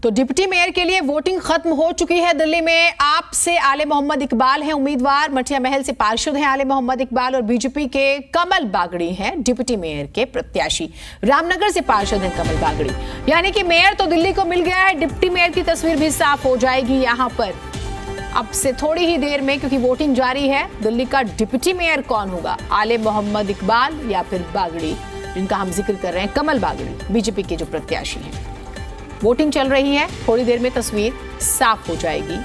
तो deputy mayor के लिए वोटिंग खत्म हो चुकी है। दिल्ली में आप से आले मोहम्मद इकबाल हैं उम्मीदवार, मठिया महल से पार्षद हैं आले मोहम्मद इकबाल और बीजेपी के कमल बागड़ी हैं डिप्टी मेयर के प्रत्याशी। रामनगर से पार्षद हैं कमल बागड़ी। यानी कि मेयर तो दिल्ली को मिल गया है, डिप्टी मेयर की तस्वीर भी साफ हो जाएगी यहां पर अब से थोड़ी ही देर में, क्योंकि वोटिंग जारी है। दिल्ली का डिप्टी मेयर कौन होगा, आले मोहम्मद इकबाल या फिर बागड़ी, जिनका हम जिक्र कर रहे हैं कमल बागड़ी, बीजेपी के जो प्रत्याशी हैं। वोटिंग चल रही है, थोड़ी देर में तस्वीर साफ हो जाएगी।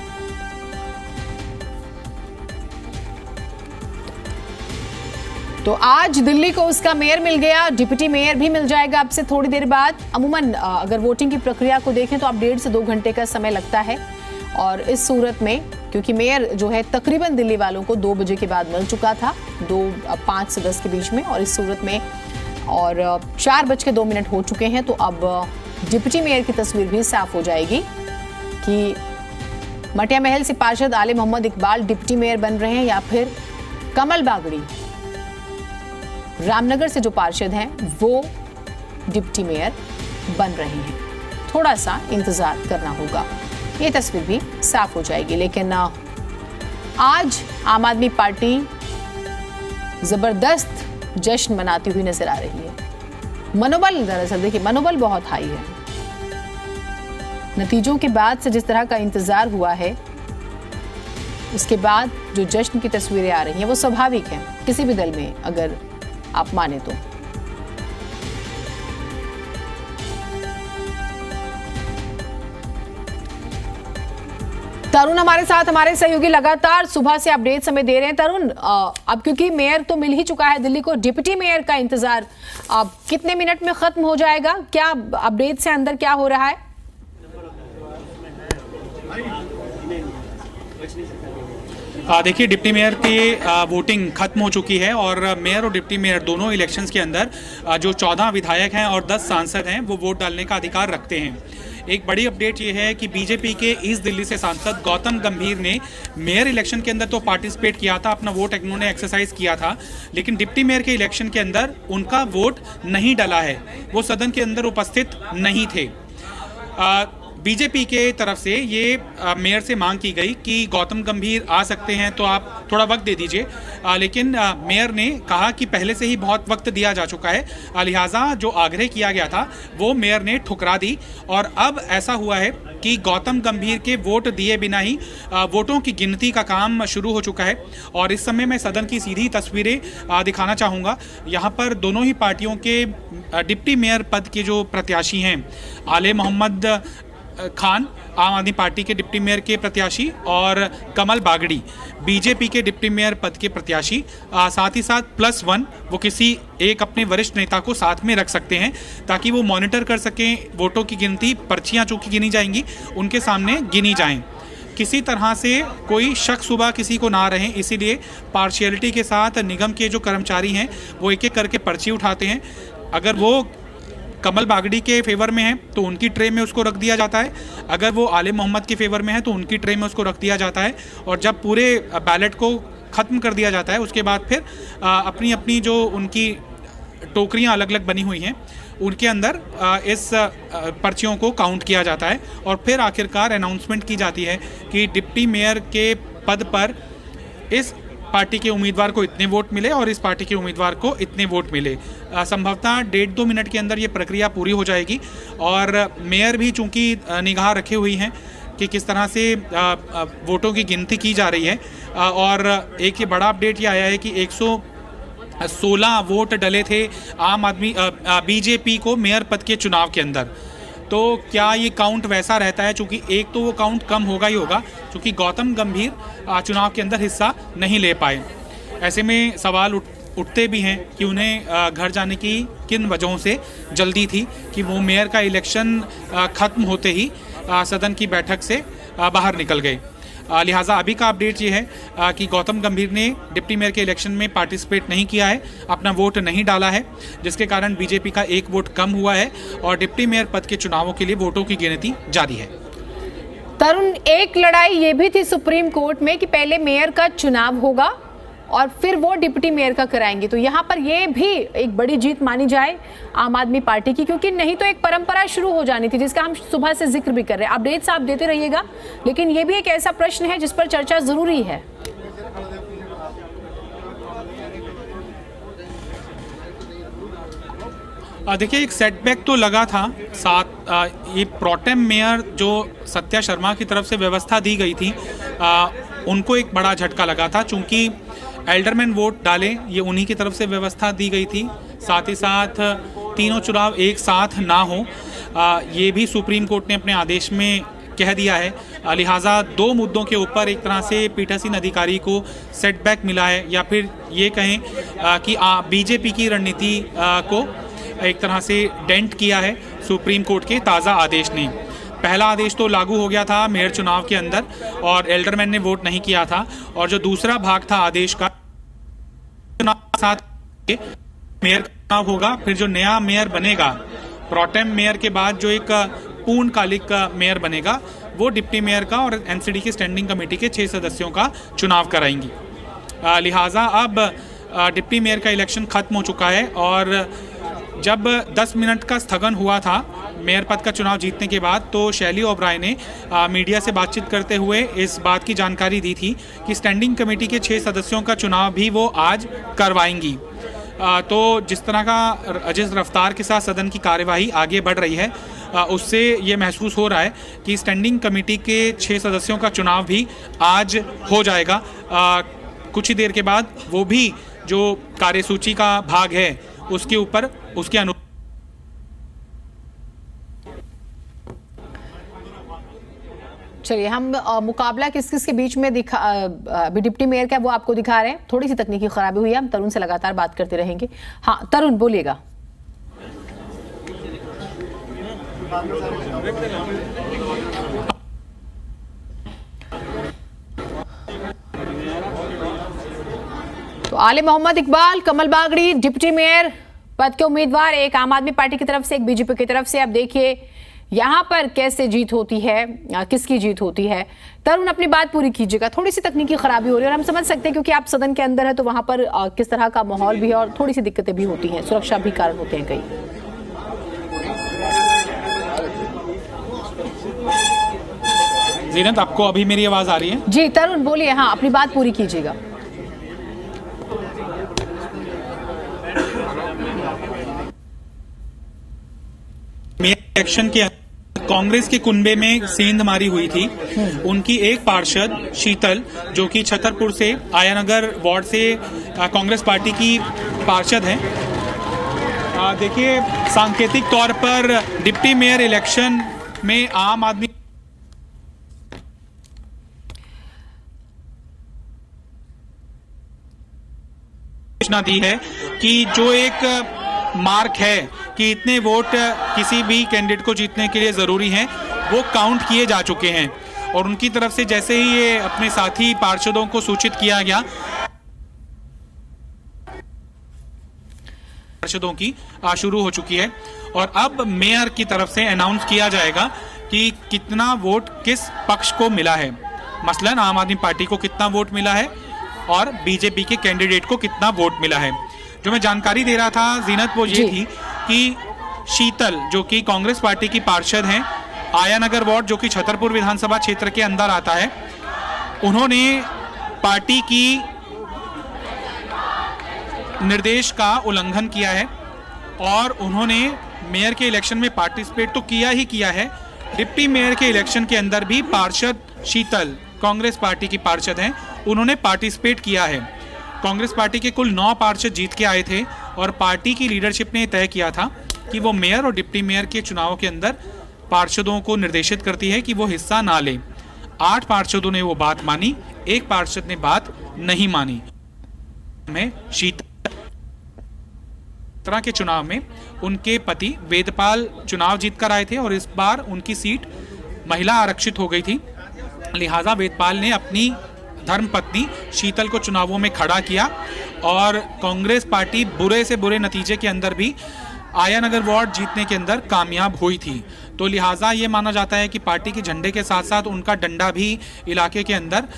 तो आज दिल्ली को उसका मेयर मिल गया, डिप्टी मेयर भी मिल जाएगा अब से थोड़ी देर बाद। अमूमन अगर वोटिंग की प्रक्रिया को देखें तो अब 1.5 से 2 घंटे का समय लगता है, और इस सूरत में क्योंकि मेयर जो है तकरीबन दिल्ली वालों को 2 बजे के बाद मिल चुका था, 5 से 10 के बीच में, और इस सूरत में और 4:02 हो चुके हैं। तो अब डिप्टी मेयर की तस्वीर भी साफ हो जाएगी कि मठिया महल से पार्षद आले मोहम्मद इकबाल डिप्टी मेयर बन रहे हैं या फिर कमल बागड़ी रामनगर से जो पार्षद हैं वो डिप्टी मेयर बन रहे हैं। थोड़ा सा इंतजार करना होगा, ये तस्वीर भी साफ हो जाएगी। लेकिन आज आम आदमी पार्टी जबरदस्त जश्न मनाती हुई नजर आ रही है। मनोबल, दरअसल देखिए मनोबल बहुत हाई है। नतीजों के बाद से जिस तरह का इंतजार हुआ है, उसके बाद जो जश्न की तस्वीरें आ रही हैं वो स्वाभाविक है किसी भी दल में, अगर आप माने तो। तरुण हमारे साथ, हमारे सहयोगी लगातार सुबह से अपडेट हमें दे रहे हैं। तरुण, अब क्योंकि मेयर तो मिल ही चुका है दिल्ली को, डिप्टी मेयर का इंतजार अब कितने मिनट में खत्म हो जाएगा? क्या अपडेट से अंदर क्या हो रहा है? देखिए, डिप्टी मेयर की वोटिंग खत्म हो चुकी है और मेयर और डिप्टी मेयर दोनों इलेक्शंस के अंदर जो 14 विधायक हैं और 10 सांसद हैं वो वोट डालने का अधिकार रखते हैं। एक बड़ी अपडेट ये है कि बीजेपी के ईस्ट दिल्ली से सांसद गौतम गंभीर ने मेयर इलेक्शन के अंदर तो पार्टिसिपेट किया था, अपना वोट उन्होंने एक्सरसाइज किया था, लेकिन डिप्टी मेयर के इलेक्शन के अंदर उनका वोट नहीं डला है, वो सदन के अंदर उपस्थित नहीं थे। बीजेपी के तरफ से ये मेयर से मांग की गई कि गौतम गंभीर आ सकते हैं तो आप थोड़ा वक्त दे दीजिए, लेकिन मेयर ने कहा कि पहले से ही बहुत वक्त दिया जा चुका है, लिहाजा जो आग्रह किया गया था वो मेयर ने ठुकरा दी। और अब ऐसा हुआ है कि गौतम गंभीर के वोट दिए बिना ही वोटों की गिनती का काम शुरू हो चुका है। और इस समय मैं सदन की सीधी तस्वीरें दिखाना चाहूँगा। यहाँ पर दोनों ही पार्टियों के डिप्टी मेयर पद के जो प्रत्याशी हैं, आले मोहम्मद खान आम आदमी पार्टी के डिप्टी मेयर के प्रत्याशी और कमल बागड़ी बीजेपी के डिप्टी मेयर पद के प्रत्याशी, साथ ही साथ +1 वो किसी एक अपने वरिष्ठ नेता को साथ में रख सकते हैं ताकि वो मॉनिटर कर सकें वोटों की गिनती। पर्चियां चूंकि गिनी जाएंगी उनके सामने गिनी जाएं, किसी तरह से कोई शक सुबह किसी को ना रहे, इसीलिए पार्शियलिटी के साथ निगम के जो कर्मचारी हैं वो एक एक करके पर्ची उठाते हैं। अगर वो कमल बागड़ी के फेवर में है तो उनकी ट्रे में उसको रख दिया जाता है, अगर वो आले मोहम्मद के फेवर में है तो उनकी ट्रे में उसको रख दिया जाता है। और जब पूरे बैलेट को ख़त्म कर दिया जाता है उसके बाद फिर अपनी अपनी जो उनकी टोकरियां अलग अलग बनी हुई हैं उनके अंदर इस पर्चियों को काउंट किया जाता है और फिर आखिरकार अनाउंसमेंट की जाती है कि डिप्टी मेयर के पद पर इस पार्टी के उम्मीदवार को इतने वोट मिले और इस पार्टी के उम्मीदवार को इतने वोट मिले। संभवतः 1.5-2 मिनट के अंदर ये प्रक्रिया पूरी हो जाएगी। और मेयर भी चूंकि निगाह रखे हुई हैं कि किस तरह से वोटों की गिनती की जा रही है। और एक ये बड़ा अपडेट ये आया है कि 116 वोट डले थे आम आदमी बीजेपी को मेयर पद के चुनाव के अंदर। तो क्या ये काउंट वैसा रहता है? चूंकि एक तो वो काउंट कम होगा ही होगा क्योंकि गौतम गंभीर चुनाव के अंदर हिस्सा नहीं ले पाए। ऐसे में सवाल उठते भी हैं कि उन्हें घर जाने की किन वजहों से जल्दी थी कि वो मेयर का इलेक्शन ख़त्म होते ही सदन की बैठक से बाहर निकल गए। लिहाजा अभी का अपडेट ये है कि गौतम गंभीर ने डिप्टी मेयर के इलेक्शन में पार्टिसिपेट नहीं किया है, अपना वोट नहीं डाला है, जिसके कारण बीजेपी का 1 वोट कम हुआ है और डिप्टी मेयर पद के चुनावों के लिए वोटों की गिनती जारी है। तरुण, एक लड़ाई ये भी थी सुप्रीम कोर्ट में कि पहले मेयर का चुनाव होगा और फिर वो डिप्टी मेयर का कराएंगे। तो यहाँ पर ये भी एक बड़ी जीत मानी जाए आम आदमी पार्टी की, क्योंकि नहीं तो एक परंपरा शुरू हो जानी थी जिसका हम सुबह से जिक्र भी कर रहे हैं। अपडेट्स आप देते रहिएगा, लेकिन ये भी एक ऐसा प्रश्न है जिस पर चर्चा जरूरी है। देखिए, एक सेटबैक तो लगा था साथ ये प्रोटेम मेयर जो सत्या शर्मा की तरफ से व्यवस्था दी गई थी, उनको एक बड़ा झटका लगा था, चूंकि एल्डरमैन वोट डाले ये उन्हीं की तरफ से व्यवस्था दी गई थी। साथ ही साथ तीनों चुनाव एक साथ ना हो, ये भी सुप्रीम कोर्ट ने अपने आदेश में कह दिया है। लिहाजा दो मुद्दों के ऊपर एक तरह से पीठासीन अधिकारी को सेटबैक मिला है, या फिर ये कहें कि बीजेपी की रणनीति को एक तरह से डेंट किया है सुप्रीम कोर्ट के ताज़ा आदेश ने। पहला आदेश तो लागू हो गया था मेयर चुनाव के अंदर और एल्डरमैन ने वोट नहीं किया था, और जो दूसरा भाग था आदेश का, साथ मेयर का चुनाव होगा, फिर जो नया मेयर बनेगा प्रोटेम मेयर के बाद जो एक पूर्णकालिक मेयर बनेगा वो डिप्टी मेयर का और एनसीडी की स्टैंडिंग कमेटी के 6 सदस्यों का चुनाव कराएंगी। लिहाजा अब डिप्टी मेयर का इलेक्शन खत्म हो चुका है, और जब 10 मिनट का स्थगन हुआ था मेयर पद का चुनाव जीतने के बाद, तो शैली ओबराय ने मीडिया से बातचीत करते हुए इस बात की जानकारी दी थी कि स्टैंडिंग कमेटी के 6 सदस्यों का चुनाव भी वो आज करवाएंगी। तो जिस तरह का जिस रफ्तार के साथ सदन की कार्यवाही आगे बढ़ रही है, उससे ये महसूस हो रहा है कि स्टैंडिंग कमेटी के 6 सदस्यों का चुनाव भी आज हो जाएगा। कुछ ही देर के बाद वो भी जो कार्यसूची का भाग है उसके ऊपर उसके चलिए हम मुकाबला किस किस के बीच में अभी डिप्टी मेयर का वो आपको दिखा रहे हैं। थोड़ी सी तकनीकी खराबी हुई है, हम तरुण से लगातार बात करते रहेंगे। हाँ तरुण बोलिएगा। तो आले मोहम्मद इकबाल, कमल बागड़ी डिप्टी मेयर पद के उम्मीदवार, एक आम आदमी पार्टी की तरफ से, एक बीजेपी की तरफ से। अब देखिए यहां पर कैसे जीत होती है, किसकी जीत होती है। तरुण अपनी बात पूरी कीजिएगा, थोड़ी सी तकनीकी खराबी हो रही है और हम समझ सकते हैं क्योंकि आप सदन के अंदर है तो वहां पर किस तरह का माहौल भी है और थोड़ी सी दिक्कतें भी होती हैं, सुरक्षा भी कारण होते हैं कई। जीनत, आपको अभी मेरी आवाज आ रही है? जी तरुण बोलिए, हाँ अपनी बात पूरी कीजिएगा। इलेक्शन के कांग्रेस के कुनबे में सेंधमारी हुई थी। उनकी एक पार्षद शीतल, जो कि छतरपुर से आयानगर वार्ड से कांग्रेस पार्टी की पार्षद हैं। देखिए, सांकेतिक तौर पर डिप्टी मेयर इलेक्शन में आम आदमी घोषणा दी है कि जो एक मार्क है कि इतने वोट किसी भी कैंडिडेट को जीतने के लिए जरूरी हैं, वो काउंट किए जा चुके हैं। और उनकी तरफ से जैसे ही ये अपने साथी पार्षदों को सूचित किया गया, पार्षदों की शुरू हो चुकी है। और अब मेयर की तरफ से अनाउंस किया जाएगा कि कितना वोट किस पक्ष को मिला है। मसलन आम आदमी पार्टी को कितना वोट मिला है और बीजेपी के कैंडिडेट को कितना वोट मिला है। जो मैं जानकारी दे रहा था जीनत, वो ये थी कि शीतल, जो कि कांग्रेस पार्टी की पार्षद हैं, आयानगर वार्ड जो कि छतरपुर विधानसभा क्षेत्र के अंदर आता है, उन्होंने पार्टी की निर्देश का उल्लंघन किया है और उन्होंने मेयर के इलेक्शन में पार्टिसिपेट तो किया ही किया है, डिप्टी मेयर के इलेक्शन के अंदर भी पार्षद शीतल, कांग्रेस पार्टी की पार्षद हैं, उन्होंने पार्टिसिपेट किया है। कांग्रेस पार्टी के कुल 9 पार्षद जीत के आए थे और पार्टी की लीडरशिप ने तय किया था कि वो मेयर और डिप्टी मेयर के चुनाव के अंदर पार्षदों को निर्देशित करती है कि वो हिस्सा ना लें। 8 पार्षदों ने वो बात मानी, 1 पार्षद ने बात नहीं मानी। में शीतला के चुनाव में उनके पति वेदपाल चुनाव जीतकर आए थे और इस बार उनकी सीट महिला आरक्षित हो गई थी। लिहाजा वेदपाल ने अपनी धर्मपत्नी शीतल को चुनावों में खड़ा किया और कांग्रेस पार्टी बुरे से बुरे नतीजे के अंदर भी आयानगर वार्ड जीतने के अंदर कामयाब हुई थी। तो लिहाजा ये माना जाता है कि पार्टी के झंडे के साथ साथ उनका डंडा भी इलाके के अंदर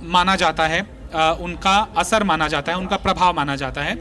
माना जाता है। उनका असर माना जाता है, उनका प्रभाव माना जाता है।